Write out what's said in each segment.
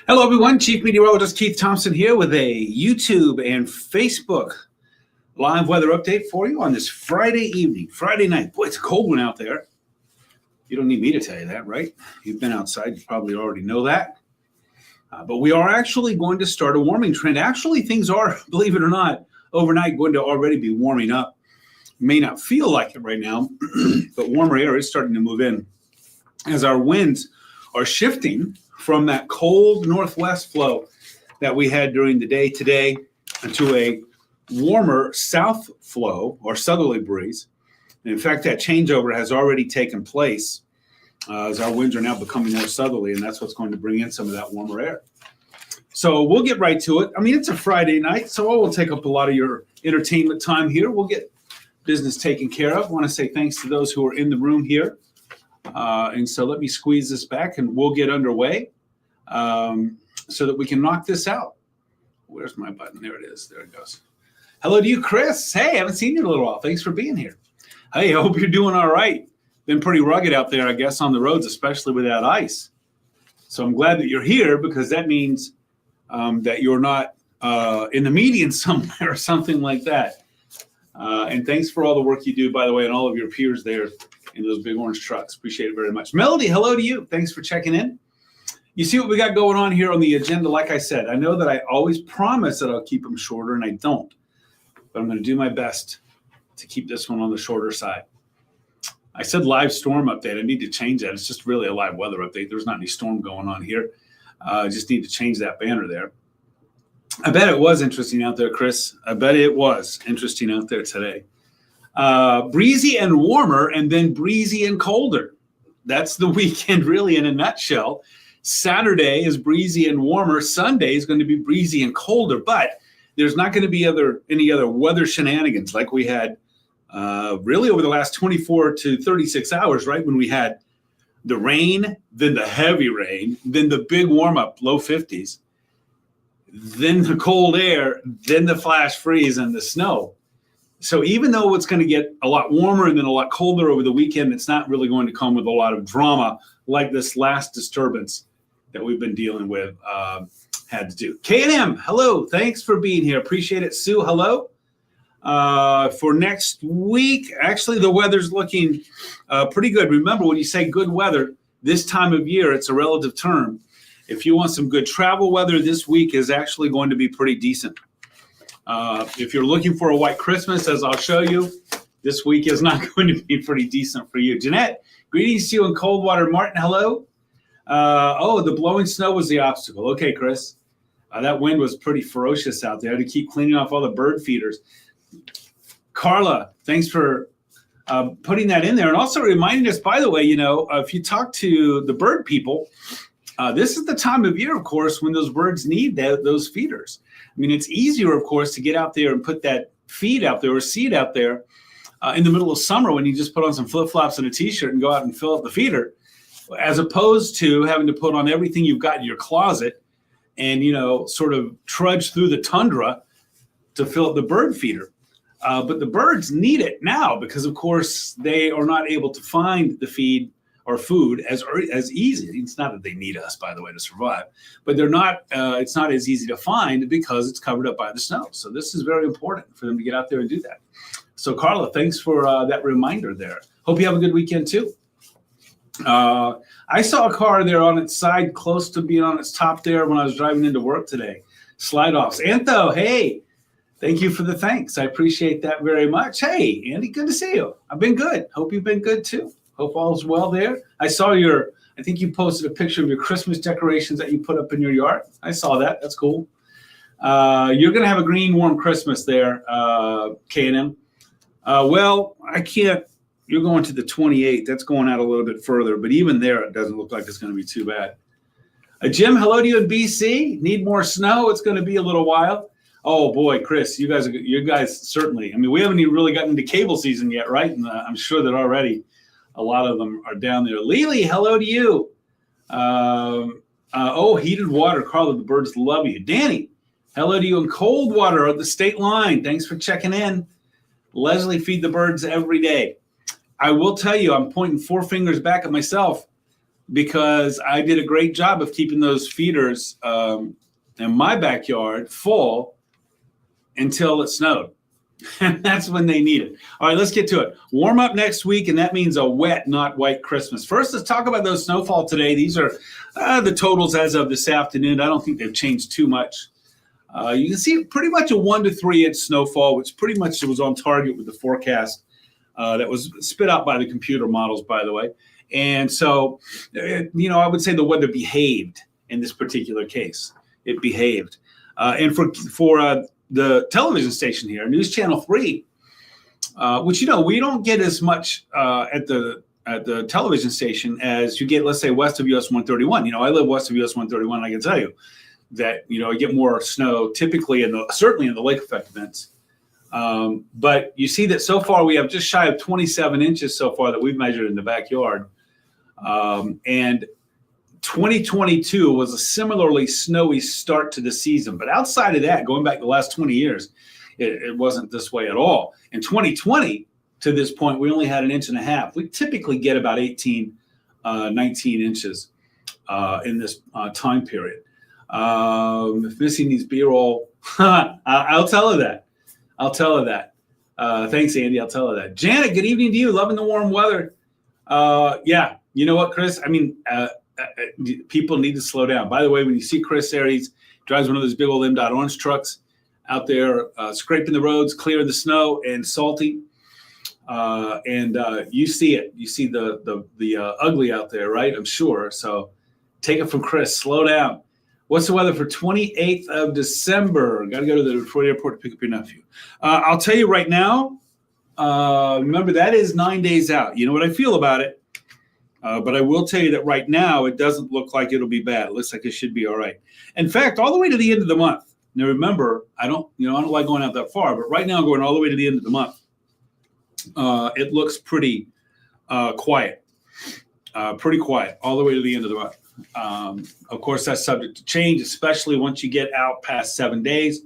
Hello, everyone. Chief Meteorologist Keith Thompson here with a YouTube and Facebook live weather update for you on this Friday evening, Friday night. Boy, it's a cold one out there. You don't need me to tell you that, right? You've been outside. You probably already know that. But we are actually going to start a warming trend. Actually, things are, believe it or not, overnight going to already be warming up. May not feel like it right now, but warmer air is starting to move in as our winds are shifting from that cold northwest flow that we had during the day today to a warmer south flow or southerly breeze. And in fact, that changeover has already taken place as our winds are now becoming more southerly, and that's what's going to bring in some of that warmer air. So we'll get right to it. I mean, it's a Friday night, so I will take up a lot of your entertainment time here. We'll get business taken care of. I want to say thanks to those who are in the room here. And so let me squeeze this back and we'll get underway so that we can knock this out. Where's my button? There it is. There it goes. Hello to you, Chris. Hey, I haven't seen you in a little while. Thanks for being here. Hey, I hope you're doing all right. Been pretty rugged out there, I guess, on the roads, especially with that ice. So I'm glad that you're here because that means that you're not in the median somewhere or something like that. And thanks for all the work you do, by the way, and all of your peers there in those big orange trucks. Appreciate it very much. Melody, hello to you. Thanks for checking in. You see what we got going on here on the agenda. Like I said, I know that I always promise that I'll keep them shorter, and I don't. But I'm going to do my best to keep this one on the shorter side. I said live storm update. I need to change that. It's just really a live weather update. There's not any storm going on here. I just need to change that banner there. I bet it was interesting out there, Chris. I bet it was interesting out there today. Breezy and warmer, and then breezy and colder. That's the weekend really in a nutshell. Saturday is breezy and warmer. Sunday is going to be breezy and colder, but there's not going to be any other weather shenanigans like we had really over the last 24 to 36 hours, right? When we had the rain, then the heavy rain, then the big warm up, low 50s, then the cold air, then the flash freeze and the snow. So even though it's going to get a lot warmer and then a lot colder over the weekend, it's not really going to come with a lot of drama like this last disturbance that we've been dealing with had to do. K&M, hello. Thanks for being here. Appreciate it. Sue, hello. For next week, actually, the weather's looking pretty good. Remember, when you say good weather, this time of year, it's a relative term. If you want some good travel weather, this week is actually going to be pretty decent. If you're looking for a white Christmas, as I'll show you, this week is not going to be pretty decent for you. Jeanette, greetings to you in Coldwater. Martin, hello. The blowing snow was the obstacle. Okay, Chris. That wind was pretty ferocious out there to keep cleaning off all the bird feeders. Carla, thanks for putting that in there. And also reminding us, by the way, if you talk to the bird people, this is the time of year, of course, when those birds need those feeders. I mean, it's easier, of course, to get out there and put that feed out there or seed out there in the middle of summer when you just put on some flip-flops and a T-shirt and go out and fill up the feeder, as opposed to having to put on everything you've got in your closet and, sort of trudge through the tundra to fill up the bird feeder. But the birds need it now because, of course, they are not able to find the feed or food as easy. It's not that they need us, by the way, to survive, but they're not. It's not as easy to find because it's covered up by the snow. So this is very important for them to get out there and do that. So Carla, thanks for that reminder there. Hope you have a good weekend too. I saw a car there on its side, close to being on its top there when I was driving into work today. Slide offs. Antho, hey, thank you for the thanks. I appreciate that very much. Hey, Andy, good to see you. I've been good. Hope you've been good too. Hope all's well there. I saw I think you posted a picture of your Christmas decorations that you put up in your yard. I saw that. That's cool. You're going to have a green, warm Christmas there, K&M. Well, I can't. You're going to the 28th. That's going out a little bit further. But even there, it doesn't look like it's going to be too bad. Jim, hello to you in BC. Need more snow? It's going to be a little while. Oh, boy, Chris, you guys certainly. I mean, we haven't even really gotten into cable season yet, right? And I'm sure that already a lot of them are down there. Lily, hello to you. Heated water. Carla, the birds love you. Danny, hello to you in Coldwater at the state line. Thanks for checking in. Leslie, feed the birds every day. I will tell you, I'm pointing four fingers back at myself. because I did a great job of keeping those feeders in my backyard full until it snowed. And that's when they need it. All right, let's get to it. Warm up next week, and that means a wet, not white Christmas. First, let's talk about those snowfall today. These are the totals as of this afternoon. I don't think they've changed too much. You can see pretty much a 1 to 3 inch snowfall, which pretty much was on target with the forecast that was spit out by the computer models, by the way. And so, I would say the weather behaved in this particular case. It behaved. And for the television station here, News Channel 3, which, we don't get as much at the television station as you get, let's say, west of US 131. I live west of US 131, and I can tell you that, I get more snow typically certainly in the lake effect events. But you see that so far we have just shy of 27 inches so far that we've measured in the backyard. And 2022 was a similarly snowy start to the season. But outside of that, going back the last 20 years, it wasn't this way at all. In 2020, to this point, we only had 1.5 inches. We typically get about 18, 19 inches in this time period. If Missy needs B-roll, I'll tell her that. Thanks, Andy. I'll tell her that. Janet, good evening to you. Loving the warm weather. Yeah, you know what, Chris? I mean, people need to slow down. By the way, when you see Chris there, he drives one of those big old M-Dot orange trucks out there, scraping the roads, clearing the snow, and salty. And you see it. You see the ugly out there, right? I'm sure. So take it from Chris. Slow down. What's the weather for 28th of December? Got to go to the Detroit airport to pick up your nephew. I'll tell you right now, remember, that is 9 days out. You know what I feel about it. But I will tell you that right now, it doesn't look like it'll be bad. It looks like it should be all right. In fact, all the way to the end of the month. Now, remember, I don't like going out that far, but right now, going all the way to the end of the month, it looks pretty quiet. Pretty quiet all the way to the end of the month. Of course, that's subject to change, especially once you get out past 7 days.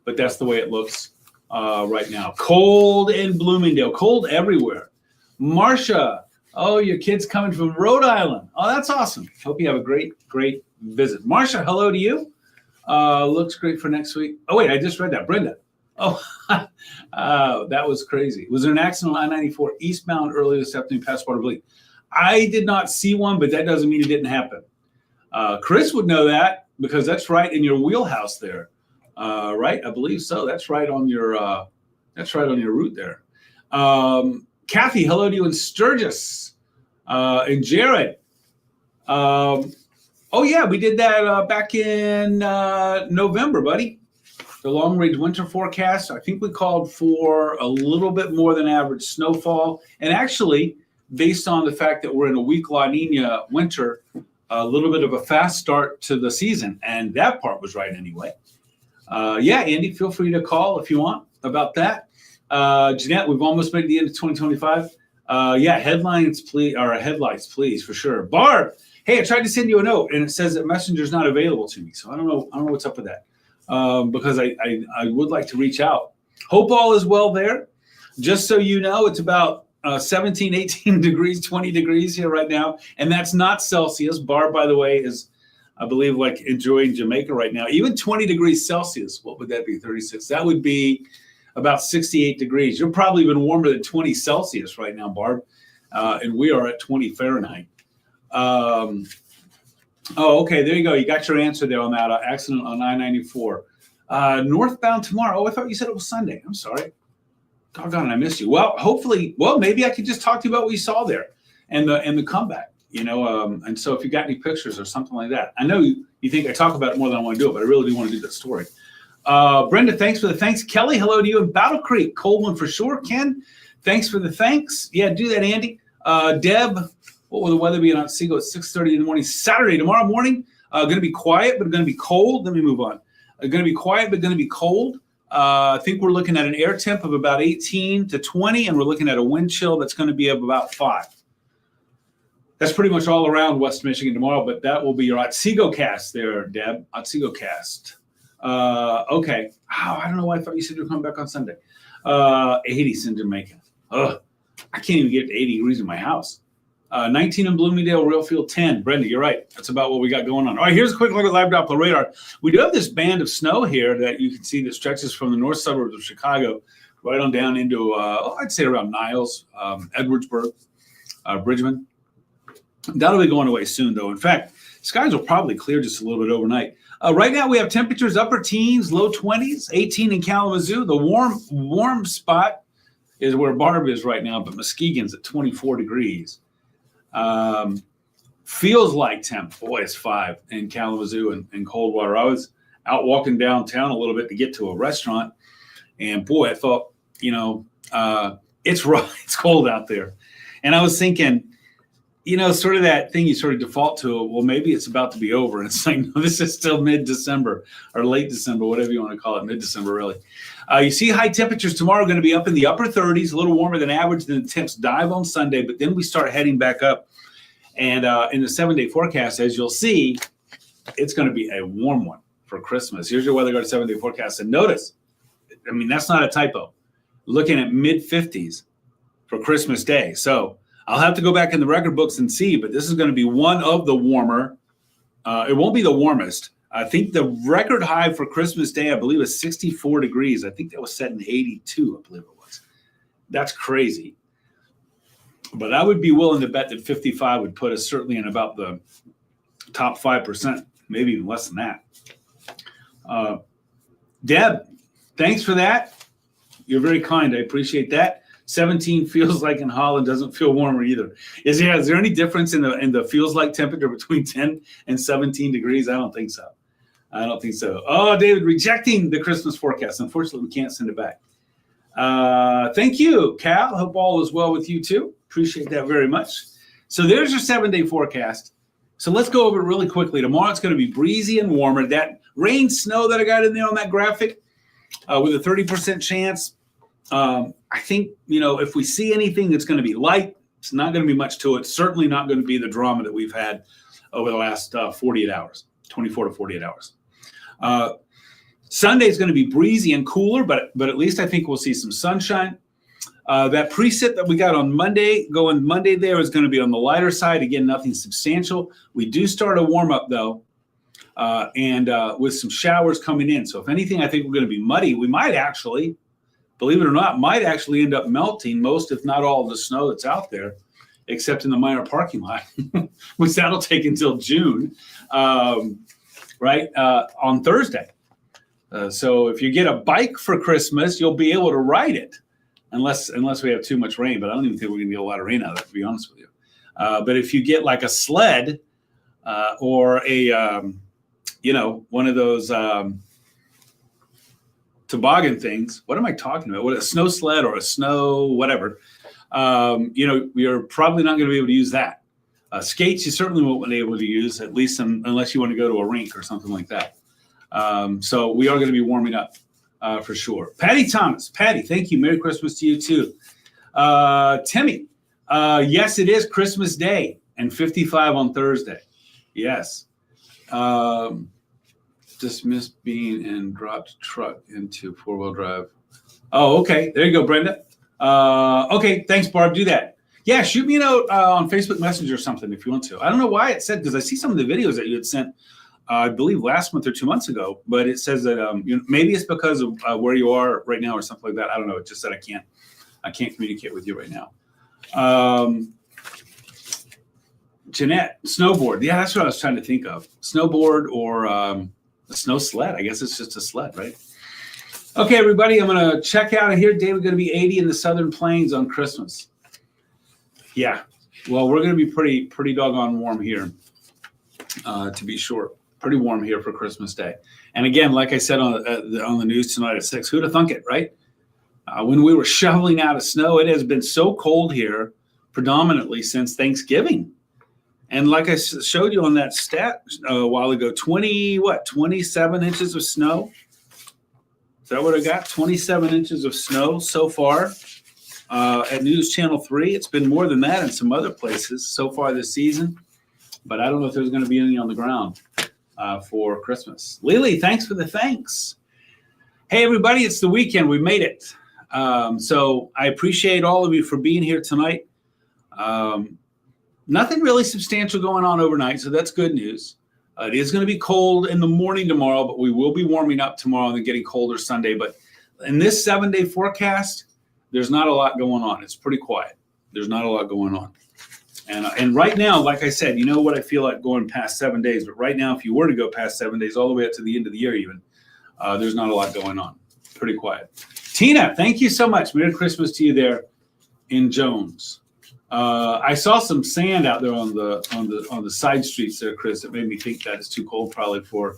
But that's the way it looks right now. Cold in Bloomingdale. Cold everywhere. Marcia. Oh, your kid's coming from Rhode Island. Oh, that's awesome. Hope you have a great, great visit. Marcia, hello to you. Looks great for next week. Oh, wait, I just read that. Brenda. Oh, that was crazy. Was there an accident on I-94 eastbound earlier this afternoon past Waterville? I did not see one, but that doesn't mean it didn't happen. Chris would know that because that's right in your wheelhouse there, right? I believe so. That's right on your route there. Kathy, hello to you in Sturgis, and Jared. Oh yeah, we did that back in November, buddy. The long range winter forecast. I think we called for a little bit more than average snowfall, and actually, based on the fact that we're in a weak La Nina winter, a little bit of a fast start to the season, and that part was right anyway. Yeah, Andy, feel free to call if you want about that. Jeanette, we've almost made the end of 2025. Yeah, headlights, please, for sure. Barb, hey, I tried to send you a note, and it says that Messenger's not available to me, so I don't know what's up with that. Because I would like to reach out. Hope all is well there. Just so you know, it's about 17, 18 degrees, 20 degrees here right now. And that's not Celsius. Barb, by the way, is, I believe, like enjoying Jamaica right now. Even 20 degrees Celsius, what would that be, 36? That would be about 68 degrees. You're probably even warmer than 20 Celsius right now, Barb. And we are at 20 Fahrenheit. Oh, okay, there you go. You got your answer there on that accident on I-94. Northbound tomorrow. Oh, I thought you said it was Sunday. I'm sorry. Doggone, I missed you. Well, hopefully, maybe I could just talk to you about what you saw there and the comeback, and so if you got any pictures or something like that. I know you think I talk about it more than I want to do it, but I really do want to do that story. Brenda, thanks for the thanks. Kelly, hello to you in Battle Creek. Cold one for sure. Ken, thanks for the thanks. Yeah, do that, Andy. Deb, what will the weather be in Otsego at 6:30 in the morning? Saturday, tomorrow morning. Going to be quiet, but going to be cold. Let me move on. Going to be quiet, but going to be cold. I think we're looking at an air temp of about 18 to 20, and we're looking at a wind chill that's going to be of about 5. That's pretty much all around West Michigan tomorrow, but that will be your Otsego cast there, Deb. Otsego cast. Okay. Oh, I don't know why I thought you said you were coming back on Sunday. 80s in Jamaica. Ugh. I can't even get to 80 degrees in my house. 19 in Bloomingdale, Reelfield 10. Brenda, you're right. That's about what we got going on. All right, here's a quick look at live Doppler radar. We do have this band of snow here that you can see that stretches from the north suburbs of Chicago right on down into, I'd say around Niles, Edwardsburg, Bridgman. That'll be going away soon, though. In fact, skies will probably clear just a little bit overnight. Right now, we have temperatures upper teens, low 20s, 18 in Kalamazoo. The warm spot is where Barb is right now, but Muskegon's at 24 degrees. Feels like temp. Boy, it's 5 in Kalamazoo and Coldwater. I was out walking downtown a little bit to get to a restaurant, and boy, I thought, it's rough. It's cold out there. And I was thinking, sort of that thing you sort of default to, well, maybe it's about to be over. And it's like, no, this is still mid-December or late December, whatever you want to call it, mid-December, really. You see high temperatures tomorrow are going to be up in the upper 30s, a little warmer than average. Then the temps dive on Sunday, but then we start heading back up. And in the 7-day forecast, as you'll see, it's going to be a warm one for Christmas. Here's your Weather Guard 7-day forecast. And notice, that's not a typo. Looking at mid-50s for Christmas Day. So I'll have to go back in the record books and see, but this is going to be one of the warmer. It won't be the warmest. I think the record high for Christmas Day, I believe, is 64 degrees. I think that was set in 82, I believe it was. That's crazy. But I would be willing to bet that 55 would put us certainly in about the top 5%, maybe even less than that. Deb, thanks for that. You're very kind. I appreciate that. 17 feels like in Holland, doesn't feel warmer either. Is there any difference in the feels like temperature between 10 and 17 degrees? I don't think so. Oh, David, rejecting the Christmas forecast. Unfortunately, we can't send it back. Thank you, Cal. Hope all is well with you too. Appreciate that very much. So there's your 7-day forecast. So let's go over it really quickly. Tomorrow it's going to be breezy and warmer. That rain, snow that I got in there on that graphic with a 30% chance. I think, if we see anything that's going to be light, it's not going to be much to it. Certainly not going to be the drama that we've had over the last 48 hours, 24 to 48 hours. Sunday is going to be breezy and cooler, but at least I think we'll see some sunshine. That preset that we got on Monday, going Monday there, is going to be on the lighter side. Again, nothing substantial. We do start a warm-up, though, and with some showers coming in. So if anything, I think we're going to be muddy. We might actually, believe it or not, end up melting most, if not all, of the snow that's out there, except in the minor parking lot, which that'll take until June, on Thursday. So if you get a bike for Christmas, you'll be able to ride it, unless we have too much rain. But I don't even think we're going to get a lot of rain out of it, to be honest with you. But if you get like a sled or a, one of those toboggan things. What am I talking about? What, a snow sled or a snow whatever? You're probably not going to be able to use that. Skates, you certainly won't be able to use, at least unless you want to go to a rink or something like that. So we are going to be warming up for sure. Patty Thomas. Patty, thank you. Merry Christmas to you too. Timmy, yes, it is Christmas Day and 55 on Thursday. Yes. Dismissed being and dropped truck into 4-wheel drive. Oh, okay. There you go, Brenda. Okay. Thanks, Barb. Do that. Yeah. Shoot me a note on Facebook Messenger or something if you want to. I don't know why it said, because I see some of the videos that you had sent, I believe last month or 2 months ago, but it says that maybe it's because of where you are right now or something like that. I don't know. It just said I can't communicate with you right now. Jeanette, snowboard. Yeah, that's what I was trying to think of. Snowboard or a snow sled. I guess it's just a sled, right? Okay, everybody, I'm going to check out of here. David, going to be 80 in the Southern Plains on Christmas. Yeah, well, we're going to be pretty doggone warm here, to be sure. Pretty warm here for Christmas Day. And again, like I said on the news tonight at 6, who'd have thunk it, right? When we were shoveling out of snow, it has been so cold here predominantly since Thanksgiving. And like I showed you on that stat a while ago, 27 inches of snow. Is that what I got? 27 inches of snow so far at News Channel 3. It's been more than that in some other places so far this season. But I don't know if there's going to be any on the ground for Christmas. Lily, thanks for the thanks. Hey, everybody, it's the weekend. We made it. So I appreciate all of you for being here tonight. nothing really substantial going on overnight, so that's good news. It is going to be cold in the morning tomorrow, but we will be warming up tomorrow and then getting colder Sunday. But in this 7-day forecast, there's not a lot going on. It's pretty quiet. There's not a lot going on. And right now, like I said, you know what I feel like going past 7 days. But right now, if you were to go past 7 days, all the way up to the end of the year even, there's not a lot going on. Pretty quiet. Tina, thank you so much. Merry Christmas to you there in Jones. I saw some sand out there on the side streets there, Chris. That made me think that it's too cold probably for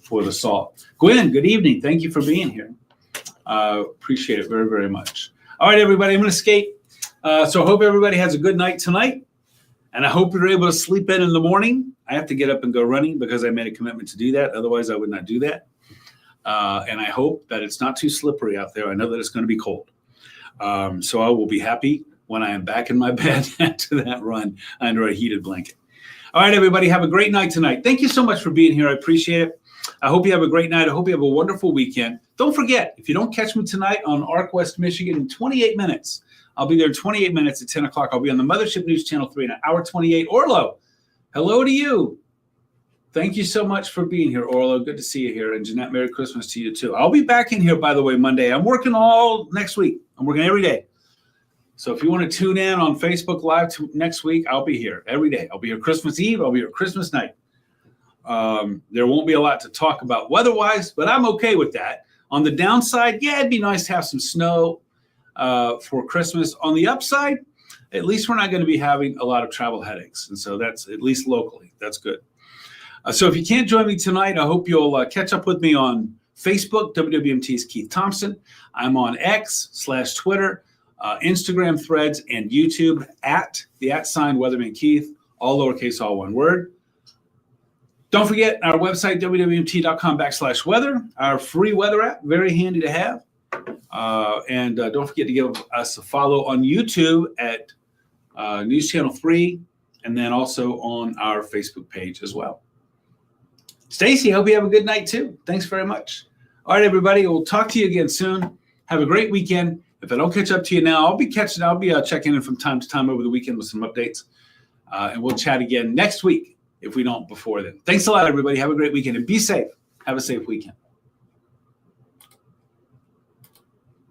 the salt. Gwen, good evening. Thank you for being here. Appreciate it very, very much. All right, everybody, I'm going to skate. So I hope everybody has a good night tonight. And I hope you're able to sleep in the morning. I have to get up and go running because I made a commitment to do that. Otherwise, I would not do that. And I hope that it's not too slippery out there. I know that it's going to be cold. So I will be happy when I am back in my bed after that run under a heated blanket. All right, everybody, have a great night tonight. Thank you so much for being here. I appreciate it. I hope you have a great night. I hope you have a wonderful weekend. Don't forget, if you don't catch me tonight on ARC West Michigan in 28 minutes, I'll be there in 28 minutes at 10 o'clock. I'll be on the Mothership News Channel 3 in hour 28. Orlo, hello to you. Thank you so much for being here, Orlo. Good to see you here. And Jeanette, Merry Christmas to you, too. I'll be back in here, by the way, Monday. I'm working all next week. I'm working every day. So if you want to tune in on Facebook Live next week, I'll be here every day. I'll be here Christmas Eve. I'll be here Christmas night. There won't be a lot to talk about weather-wise, but I'm okay with that. On the downside, yeah, it'd be nice to have some snow for Christmas. On the upside, at least we're not going to be having a lot of travel headaches. And so that's at least locally. That's good. So if you can't join me tonight, I hope you'll catch up with me on Facebook, WWMT's Keith Thompson. I'm on X/Twitter, Instagram, Threads, and YouTube at the @Weatherman Keith, all lowercase, all one word. Don't forget our website, WWMT.com/weather, our free weather app, very handy to have. And don't forget to give us a follow on YouTube at News Channel 3, and then also on our Facebook page as well. Stacy, hope you have a good night too. Thanks very much. All right, everybody, we'll talk to you again soon. Have a great weekend. If I don't catch up to you now, I'll be checking in from time to time over the weekend with some updates. And we'll chat again next week if we don't before then. Thanks a lot, everybody. Have a great weekend and be safe. Have a safe weekend.